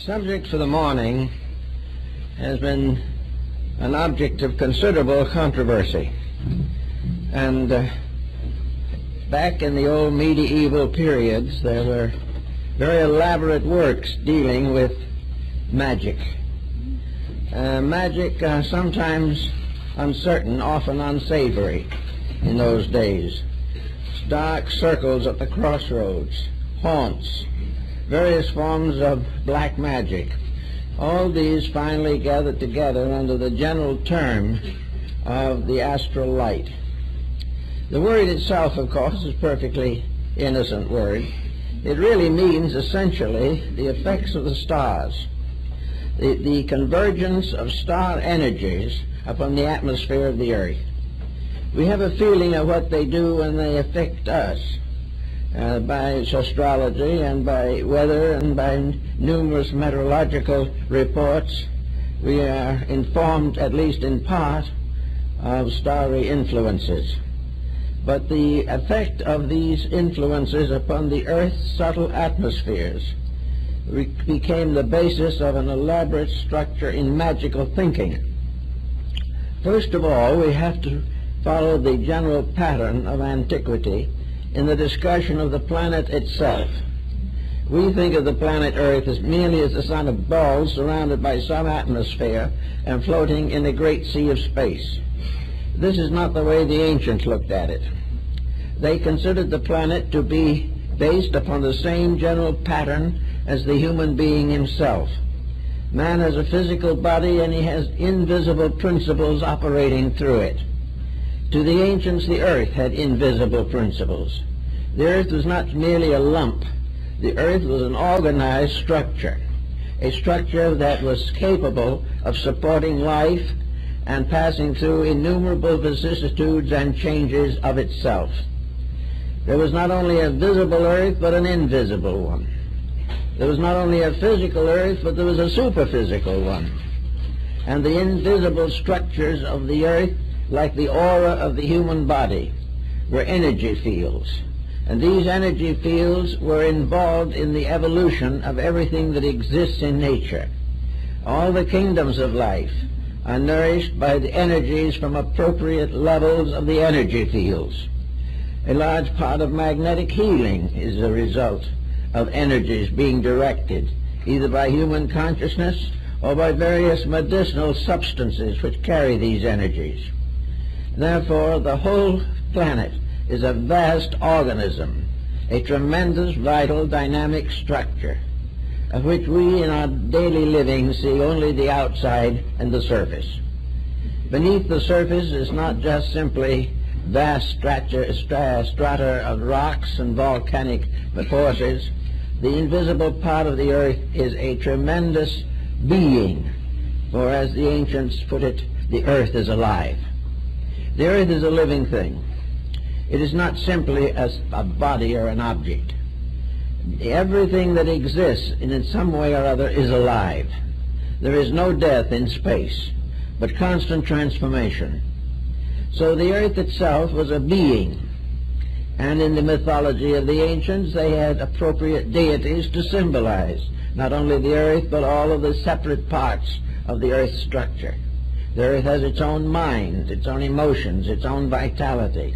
Subject for the morning has been an object of considerable controversy. And back in the old medieval periods, there were very elaborate works dealing with magic. Magic sometimes uncertain, often unsavory in those days. Dark circles at the crossroads, haunts, various forms of black magic. All these finally gathered together under the general term of the astral light. The word itself, of course, is a perfectly innocent word. It really means essentially the effects of the stars, the convergence of star energies upon the atmosphere of the earth. We have a feeling of what they do when they affect us by astrology and by weather and by numerous meteorological reports. We are informed, at least in part, of starry influences. But the effect of these influences upon the Earth's subtle atmospheres became the basis of an elaborate structure in magical thinking. First of all, we have to follow the general pattern of antiquity in the discussion of the planet itself. We think of the planet Earth as merely as a son of balls surrounded by some atmosphere and floating in a great sea of space. This is not the way the ancients looked at it. They considered the planet to be based upon the same general pattern as the human being himself. Man has a physical body and he has invisible principles operating through it. To the ancients, the earth had invisible principles. The earth was not merely a lump. The earth was an organized structure, a structure that was capable of supporting life and passing through innumerable vicissitudes and changes of itself. There was not only a visible earth, but an invisible one. There was not only a physical earth, but there was a superphysical one. And the invisible structures of the earth, like the aura of the human body, were energy fields. And these energy fields were involved in the evolution of everything that exists in nature. All the kingdoms of life are nourished by the energies from appropriate levels of the energy fields. A large part of magnetic healing is a result of energies being directed either by human consciousness or by various medicinal substances which carry these energies. Therefore, the whole planet is a vast organism, a tremendous, vital, dynamic structure, of which we in our daily living see only the outside and the surface. Beneath the surface is not just simply vast strata of rocks and volcanic forces. The invisible part of the earth is a tremendous being, for as the ancients put it, the earth is alive. The earth is a living thing. It is not simply a body or an object. Everything that exists in some way or other is alive. There is no death in space, but constant transformation. So the earth itself was a being, and in the mythology of the ancients they had appropriate deities to symbolize not only the earth but all of the separate parts of the earth's structure. The earth has its own mind, its own emotions, its own vitality.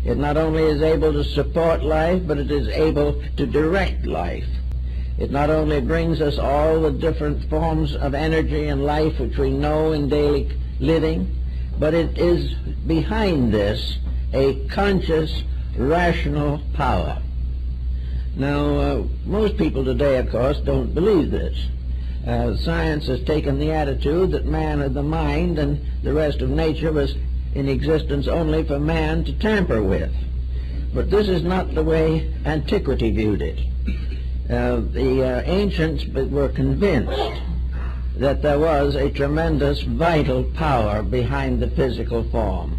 It not only is able to support life, but it is able to direct life. It not only brings us all the different forms of energy and life which we know in daily living, but it is behind this a conscious, rational power. Now, most people today, of course, don't believe this. Science has taken the attitude that man had the mind and the rest of nature was in existence only for man to tamper with. But this is not the way antiquity viewed it. The ancients were convinced that there was a tremendous vital power behind the physical form.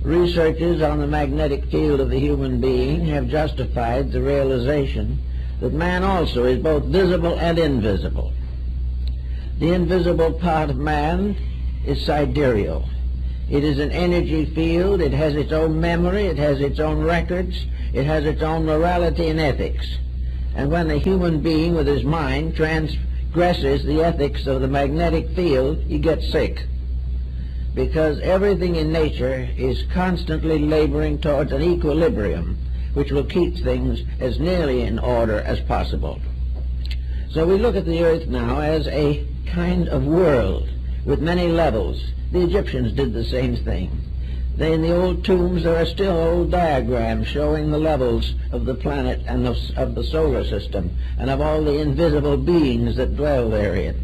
Researches on the magnetic field of the human being have justified the realization that man also is both visible and invisible. The invisible part of man is sidereal. It is an energy field. It has its own memory. It has its own records. It has its own morality and ethics. And when a human being with his mind transgresses the ethics of the magnetic field, he gets sick. Because everything in nature is constantly laboring towards an equilibrium which will keep things as nearly in order as possible. So we look at the earth now as a kind of world with many levels. The Egyptians did the same thing. In the old tombs there are still old diagrams showing the levels of the planet and of the solar system and of all the invisible beings that dwell therein.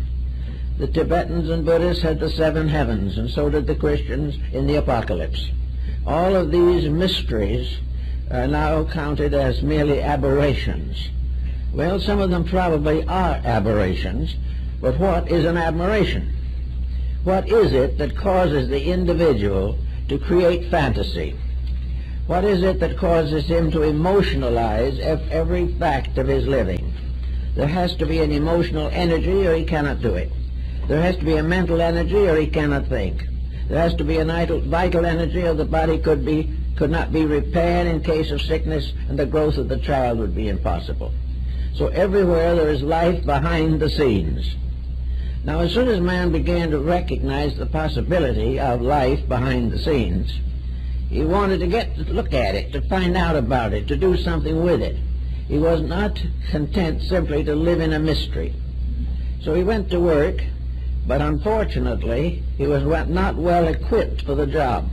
The Tibetans and Buddhists had the 7 heavens, and so did the Christians in the Apocalypse. All of these mysteries are now counted as merely aberrations. Well, some of them probably are aberrations, but what is an aberration? What is it that causes the individual to create fantasy? What is it that causes him to emotionalize every fact of his living? There has to be an emotional energy or he cannot do it. There has to be a mental energy or he cannot think. There has to be a vital energy or the body could not be repaired in case of sickness, and the growth of the child would be impossible. So everywhere there is life behind the scenes. Now, as soon as man began to recognize the possibility of life behind the scenes, he wanted to look at it, to find out about it, to do something with it. He was not content simply to live in a mystery. So he went to work, but unfortunately he was not well equipped for the job.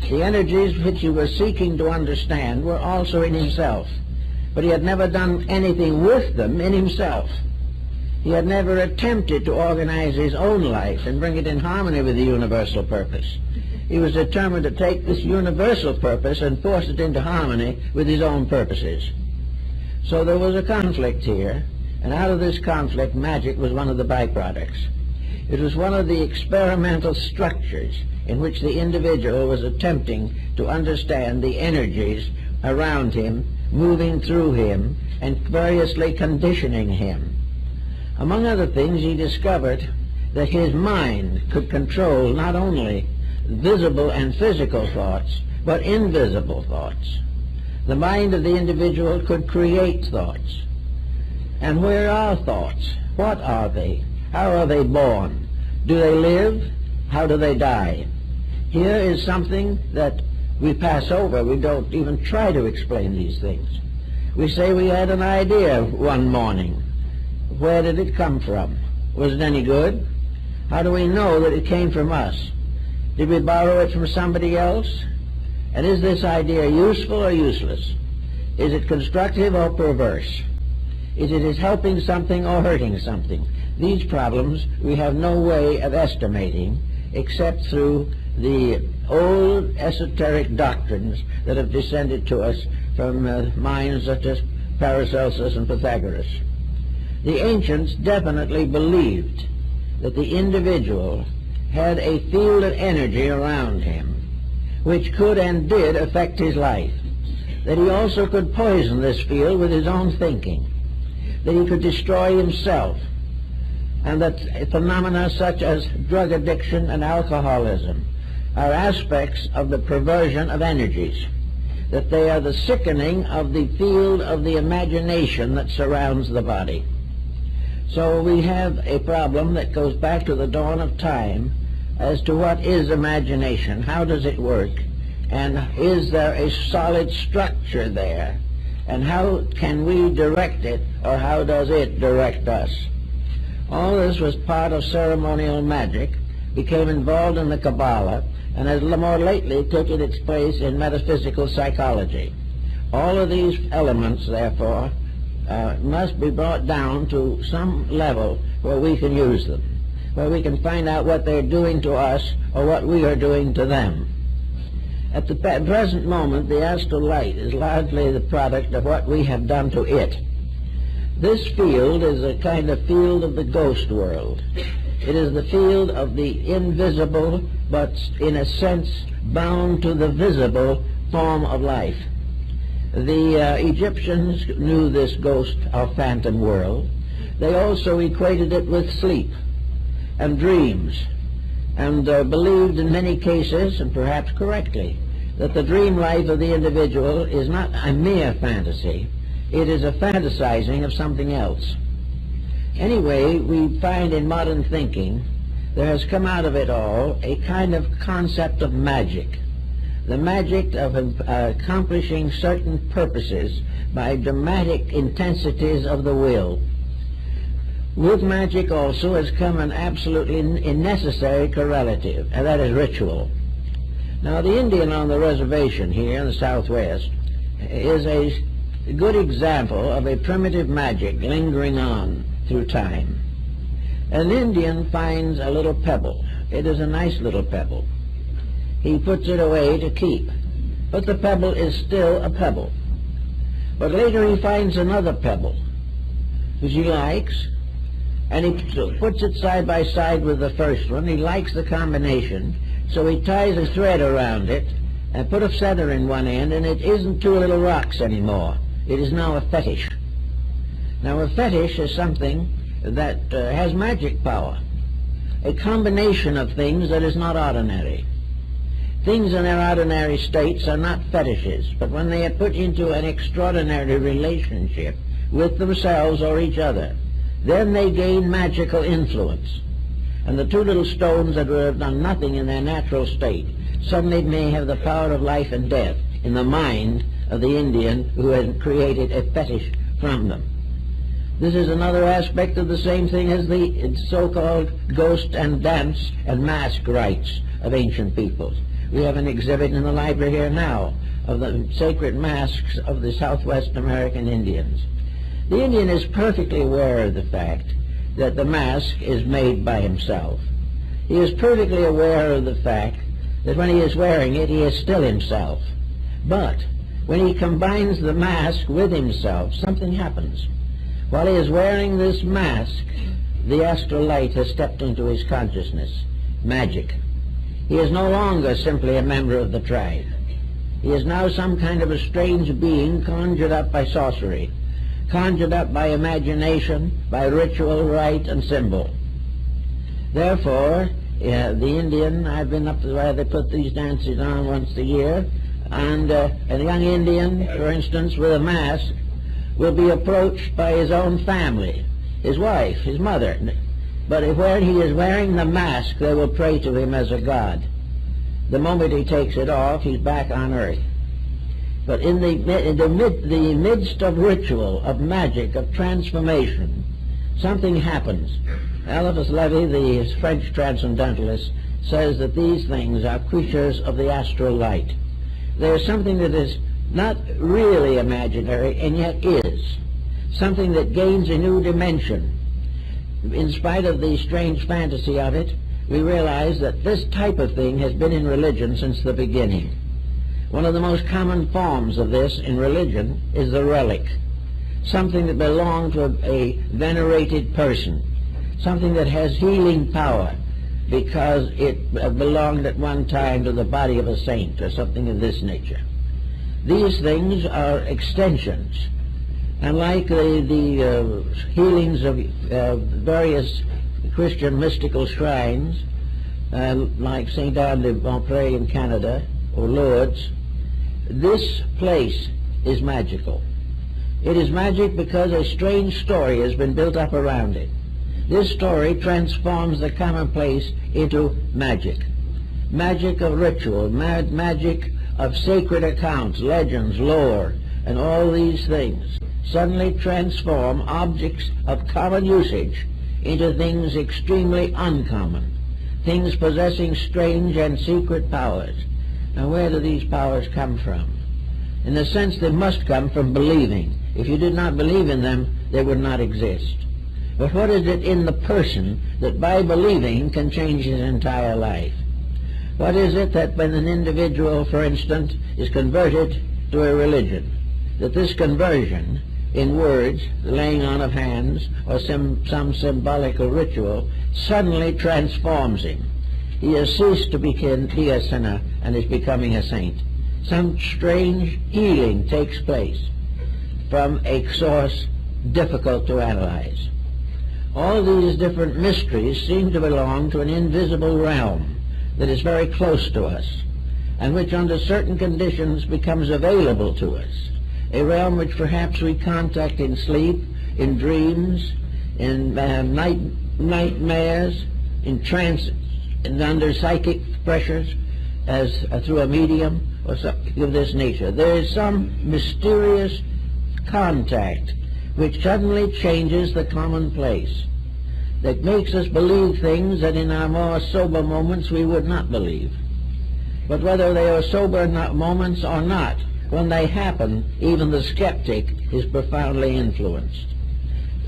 The energies which he was seeking to understand were also in himself, but he had never done anything with them in himself. He had never attempted to organize his own life and bring it in harmony with the universal purpose. He was determined to take this universal purpose and force it into harmony with his own purposes. So there was a conflict here, and out of this conflict, magic was one of the byproducts. It was one of the experimental structures in which the individual was attempting to understand the energies around him, moving through him, and variously conditioning him. Among other things, he discovered that his mind could control not only visible and physical thoughts, but invisible thoughts. The mind of the individual could create thoughts. And where are thoughts? What are they? How are they born? Do they live? How do they die? Here is something that we pass over. We don't even try to explain these things. We say we had an idea one morning. Where did it come from? Was it any good? How do we know that it came from us? Did we borrow it from somebody else? And is this idea useful or useless? Is it constructive or perverse? Is it helping something or hurting something? These problems we have no way of estimating except through the old esoteric doctrines that have descended to us from minds such as Paracelsus and Pythagoras. The ancients definitely believed that the individual had a field of energy around him which could and did affect his life, that he also could poison this field with his own thinking, that he could destroy himself, and that phenomena such as drug addiction and alcoholism are aspects of the perversion of energies, that they are the sickening of the field of the imagination that surrounds the body. So we have a problem that goes back to the dawn of time as to what is imagination, how does it work, and is there a solid structure there, and how can we direct it, or how does it direct us? All this was part of ceremonial magic, became involved in the Kabbalah, and has more lately taken its place in metaphysical psychology. All of these elements, therefore, must be brought down to some level where we can use them, where we can find out what they're doing to us or what we are doing to them. At the present moment, the astral light is largely the product of what we have done to it. This field is a kind of field of the ghost world. It is the field of the invisible, but in a sense bound to the visible form of life. The Egyptians knew this ghost or phantom world. They also equated it with sleep and dreams, and believed in many cases, and perhaps correctly, that the dream life of the individual is not a mere fantasy. It is a fantasizing of something else. Anyway, we find in modern thinking there has come out of it all a kind of concept of magic. The magic of accomplishing certain purposes by dramatic intensities of the will. With magic also has come an absolutely necessary correlative, and that is ritual. Now, the Indian on the reservation here in the Southwest is a good example of a primitive magic lingering on through time. An Indian finds a little pebble. It is a nice little pebble. He puts it away to keep, but the pebble is still a pebble. But later he finds another pebble, which he likes, and he puts it side by side with the first one. He likes the combination, so he ties a thread around it and put a feather in one end, and it isn't two little rocks anymore. It is now a fetish. Now, a fetish is something that has magic power, a combination of things that is not ordinary. Things in their ordinary states are not fetishes, but when they are put into an extraordinary relationship with themselves or each other, then they gain magical influence. And the two little stones that would have done nothing in their natural state suddenly may have the power of life and death in the mind of the Indian who has created a fetish from them. This is another aspect of the same thing as the so-called ghost and dance and mask rites of ancient peoples. We have an exhibit in the library here now of the sacred masks of the Southwest American Indians. The Indian is perfectly aware of the fact that the mask is made by himself. He is perfectly aware of the fact that when he is wearing it, he is still himself. But when he combines the mask with himself, something happens. While he is wearing this mask, the astral light has stepped into his consciousness. Magic. He is no longer simply a member of the tribe. He is now some kind of a strange being conjured up by sorcery, conjured up by imagination, by ritual, rite, and symbol. Therefore, the Indian, I've been up to where they put these dances on once a year, and a young Indian, for instance, with a mask, will be approached by his own family, his wife, his mother. But when he is wearing the mask, they will pray to him as a god. The moment he takes it off, he's back on earth. But in the midst of ritual, of magic, of transformation, something happens. Eliphas Levi, the French transcendentalist, says that these things are creatures of the astral light. There is something that is not really imaginary, and yet is. Something that gains a new dimension. In spite of the strange fantasy of it, we realize that this type of thing has been in religion since the beginning. One of the most common forms of this in religion is the relic. Something that belonged to a venerated person. Something that has healing power because it belonged at one time to the body of a saint or something of this nature. These things are extensions, and like the healings of various Christian mystical shrines, like St. Anne de Beaupré in Canada, or Lourdes, this place is magical. It is magic because a strange story has been built up around it. This story transforms the commonplace into magic. Magic of ritual, magic of sacred accounts, legends, lore, and all these things suddenly transform objects of common usage into things extremely uncommon, things possessing strange and secret powers. Now, where do these powers come from? In the sense they must come from believing. If you did not believe in them, they would not exist. But what is it in the person that by believing can change his entire life? What is it that when an individual, for instance, is converted to a religion, that this conversion in words, the laying on of hands, or some symbolical ritual, suddenly transforms him? He has ceased to be a sinner and is becoming a saint. Some strange healing takes place from a source difficult to analyze. All these different mysteries seem to belong to an invisible realm that is very close to us, and which under certain conditions becomes available to us, a realm which perhaps we contact in sleep, in dreams, in nightmares, in trance, and under psychic pressures, as through a medium or something of this nature. There is some mysterious contact which suddenly changes the commonplace, that makes us believe things that in our more sober moments we would not believe. But whether they are sober moments or not, when they happen, even the skeptic is profoundly influenced.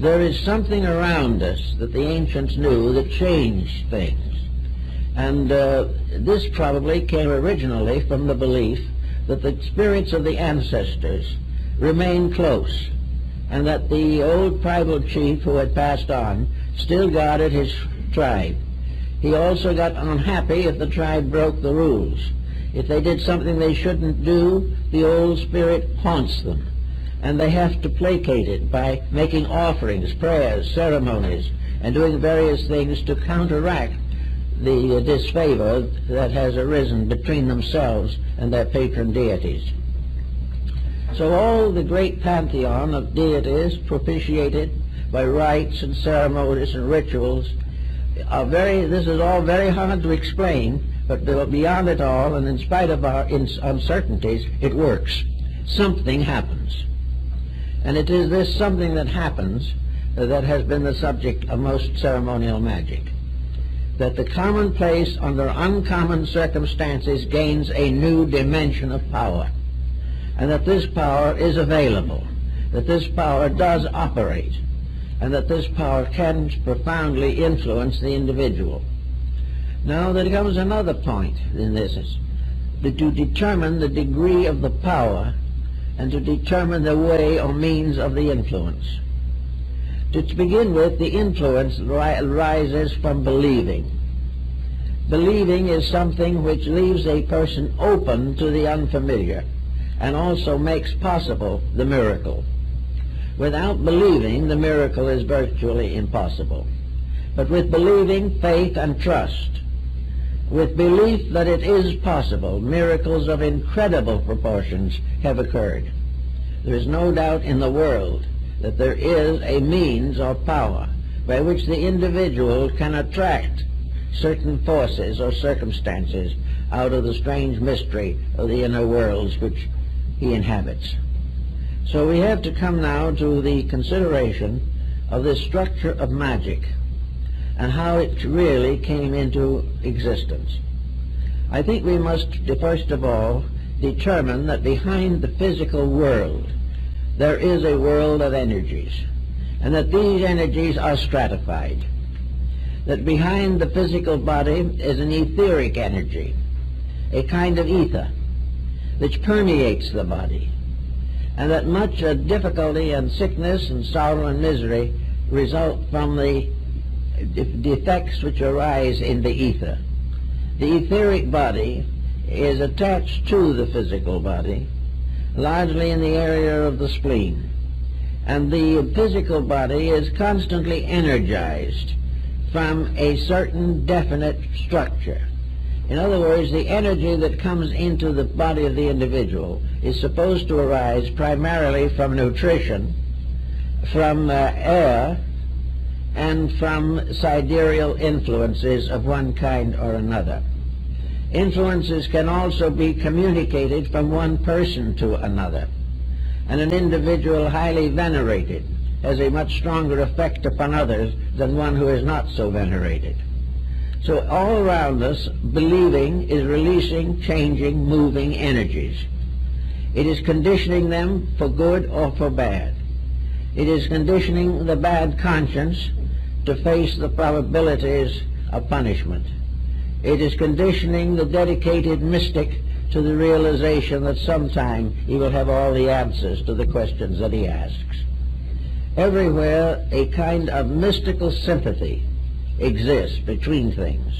There is something around us that the ancients knew that changed things. And this probably came originally from the belief that the spirits of the ancestors remained close, and that the old tribal chief who had passed on still guarded his tribe. He also got unhappy if the tribe broke the rules. If they did something they shouldn't do, the old spirit haunts them, and they have to placate it by making offerings, prayers, ceremonies, and doing various things to counteract the disfavor that has arisen between themselves and their patron deities. So all the great pantheon of deities propitiated by rites and ceremonies and rituals this is all very hard to explain, but beyond it all, and in spite of our uncertainties, it works. Something happens. And it is this something that happens that has been the subject of most ceremonial magic. That the commonplace under uncommon circumstances gains a new dimension of power, and that this power is available, that this power does operate, and that this power can profoundly influence the individual. Now there comes another point in this, that to determine the degree of the power and to determine the way or means of the influence. To begin with, the influence rises from believing. Believing is something which leaves a person open to the unfamiliar and also makes possible the miracle. Without believing, the miracle is virtually impossible. But with believing, faith, and trust, with belief that it is possible, miracles of incredible proportions have occurred. There is no doubt in the world that there is a means or power by which the individual can attract certain forces or circumstances out of the strange mystery of the inner worlds which he inhabits. So we have to come now to the consideration of the structure of magic and how it really came into existence. I think we must first of all determine that behind the physical world there is a world of energies, and that these energies are stratified. That behind the physical body is an etheric energy, a kind of ether which permeates the body, and that much difficulty and sickness and sorrow and misery result from the defects which arise in the ether. The etheric body is attached to the physical body, largely in the area of the spleen, and the physical body is constantly energized from a certain definite structure. In other words, the energy that comes into the body of the individual is supposed to arise primarily from nutrition, from air, and from sidereal influences of one kind or another. Influences can also be communicated from one person to another, and an individual highly venerated has a much stronger effect upon others than one who is not so venerated. So all around us, believing is releasing, changing, moving energies. It is conditioning them for good or for bad. It is conditioning the bad conscience to face the probabilities of punishment. It is conditioning the dedicated mystic to the realization that sometime he will have all the answers to the questions that he asks. Everywhere a kind of mystical sympathy exists between things.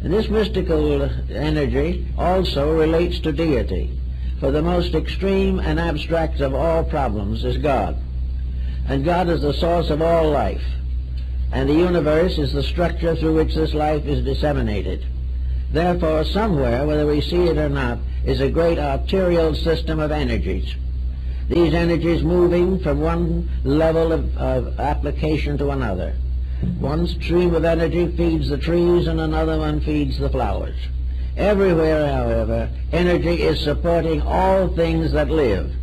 And this mystical energy also relates to deity, for the most extreme and abstract of all problems is God. And God is the source of all life, and the universe is the structure through which this life is disseminated. Therefore, somewhere, whether we see it or not, is a great arterial system of energies. these energies moving from one level of application to another. One stream of energy feeds the trees and another one feeds the flowers. Everywhere, however, energy is supporting all things that live.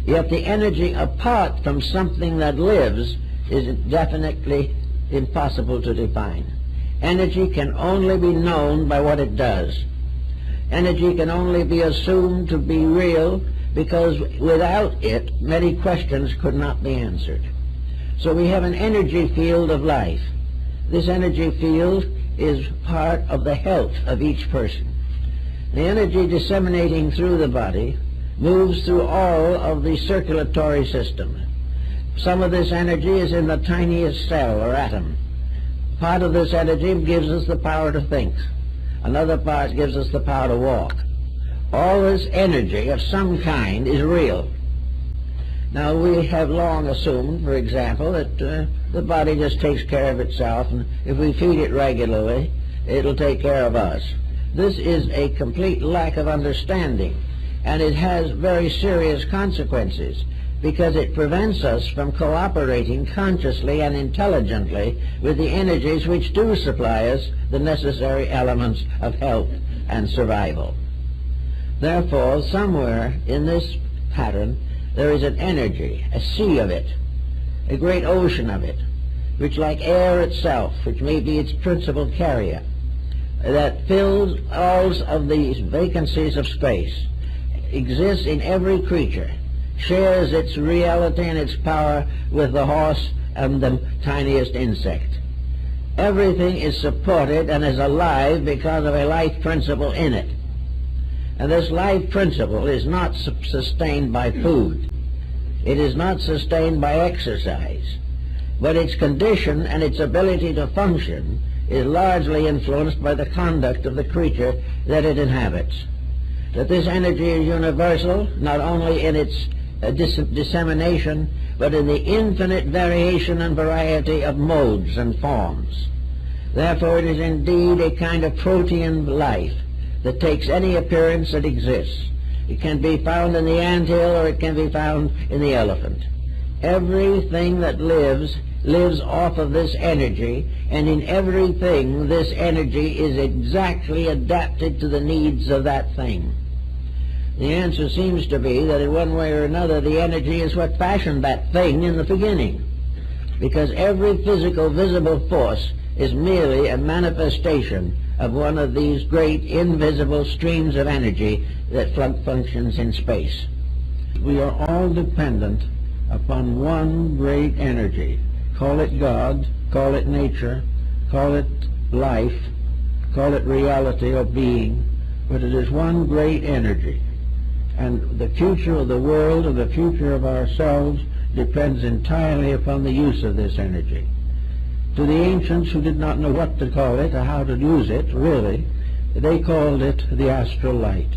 Yet the energy apart from something that lives is definitely impossible to define. Energy can only be known by what it does. Energy can only be assumed to be real because without it, many questions could not be answered. So we have an energy field of life. This energy field is part of the health of each person. The energy disseminating through the body moves through all of the circulatory system. Some of this energy is in the tiniest cell or atom. Part of this energy gives us the power to think. Another part gives us the power to walk. All this energy of some kind is real. Now, we have long assumed, for example, that the body just takes care of itself, and if we feed it regularly, it'll take care of us. This is a complete lack of understanding, and it has very serious consequences, because it prevents us from cooperating consciously and intelligently with the energies which do supply us the necessary elements of health and survival. Therefore, somewhere in this pattern, there is an energy, a sea of it, a great ocean of it, which, like air itself, which may be its principal carrier, that fills all of these vacancies of space, exists in every creature, shares its reality and its power with the horse and the tiniest insect. Everything is supported and is alive because of a life principle in it. And this life principle is not sustained by food. It is not sustained by exercise. But its condition and its ability to function is largely influenced by the conduct of the creature that it inhabits. That this energy is universal, not only in its dissemination, but in the infinite variation and variety of modes and forms. Therefore, it is indeed a kind of protean life that takes any appearance that exists. It can be found in the anthill, or it can be found in the elephant. Everything that lives off of this energy, and in everything this energy is exactly adapted to the needs of that thing. The answer seems to be that in one way or another the energy is what fashioned that thing in the beginning, because every physical visible force is merely a manifestation of one of these great invisible streams of energy that functions in space. We are all dependent upon one great energy. Call it God, call it nature, call it life, call it reality or being, but it is one great energy. And the future of the world and the future of ourselves depends entirely upon the use of this energy. To the ancients, who did not know what to call it or how to use it, really, they called it the astral light.